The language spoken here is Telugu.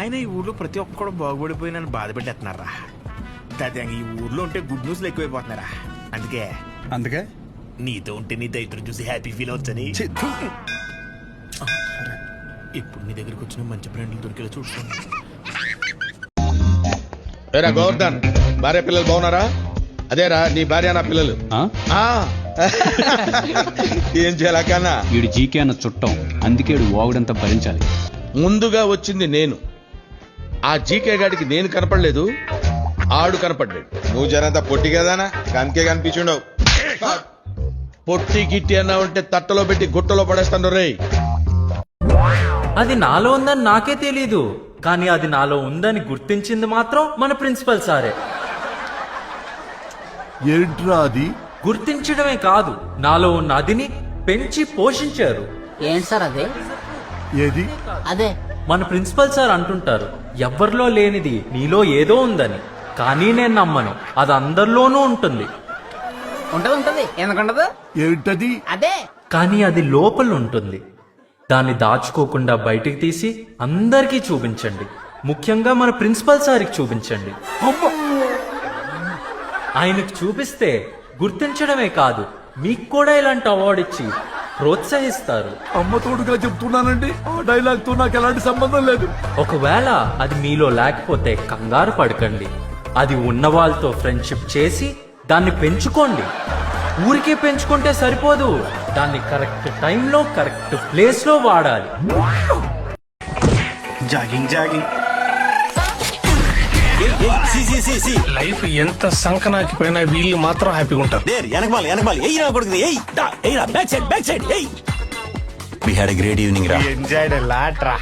అయినా ఈ ఊర్లో ప్రతి ఒక్కడు బాగుపడిపోయి నన్ను బాధపెట్టేస్తున్నారా. దాదాపు ఈ ఊర్లో ఉంటే గుడ్ న్యూస్లు ఎక్కువైపోతున్నారా. అందుకే నీతో ఉంటే నీ దైత్రం చూసి హ్యాపీ ఫీల్ అవచ్చని. ఇప్పుడు నీ దగ్గరకు వచ్చిన మంచి ఫ్రెండ్లు దొరికేలా చూసుకోండి. ఏరా గోవర్ధన్, భార్య పిల్లలు బాగున్నారా? అదేరా నీ భార్య నా పిల్లలు. ఏం చేయాల కన్నా? వీడు జీకే అన్న చుట్టం, అందుకే వాగుడంతా భరించాలి. ముందుగా వచ్చింది నేను. ఆ జీకే గాడికి నేను కనపడలేదు, ఆడు కనపడ్డాడు. నువ్వు జనంతా పొట్టి కదానా, కనికే కనిపించుండవు. పొట్టి గిట్టి అన్నా ఉంటే తట్టలో పెట్టి గుట్టలో పడేస్తాను రే. అది నాలో ఉందని నాకే తెలీదు, కానీ అది నాలో ఉందని గుర్తించింది మాత్రం మన ప్రిన్సిపల్ సారే. ఏంట్రా అది? గుర్తించడమే కాదు, నాలో ఉన్న అదిని పెంచి పోషించారు. ఏంటి సార్ అదే? ఏది? అదే మన ప్రిన్సిపల్ సార్ అంటుంటారు, ఎవ్వరిలో లేనిది నీలో ఏదో ఉందని. కానీ నేను నమ్మను, అది అందరిలోనూ ఉంటుంది. ఉంటది ఎందుకుంటదు? ఏంటది? అదే కానీ అది లోపల ఉంటుంది. దాన్ని దాచుకోకుండా బయటికి తీసి అందరికీ చూపించండి. ముఖ్యంగా మన ప్రిన్సిపల్ సార్కి చూపించండి. ఆయనకు చూపిస్తే గుర్తించడమే కాదు, మీకు కూడా ఇలాంటి అవార్డు ఇచ్చి ప్రోత్సహిస్తారు. అమ్మ తోడుగా చెప్తున్నానండి, ఆ డైలాగ్ తో నాకు ఎలాంటి సంబంధం లేదు. ఒకవేళ అది మీలో లేకపోతే కంగారు పడకండి. అది ఉన్న వాళ్ళతో ఫ్రెండ్షిప్ చేసి దాన్ని పెంచుకోండి. ఊరికే పెంచుకుంటే సరిపోదు, దాన్ని కరెక్ట్ టైంలో కరెక్ట్ ప్లేస్ లో వాడాలి. జాగింగ్ లైఫ్ ఎంత సంకనాకిపోయినా వీళ్ళు మాత్రం హ్యాపీగా ఉంటారు. We had a great evening, Ra. We enjoyed a lot, Ra.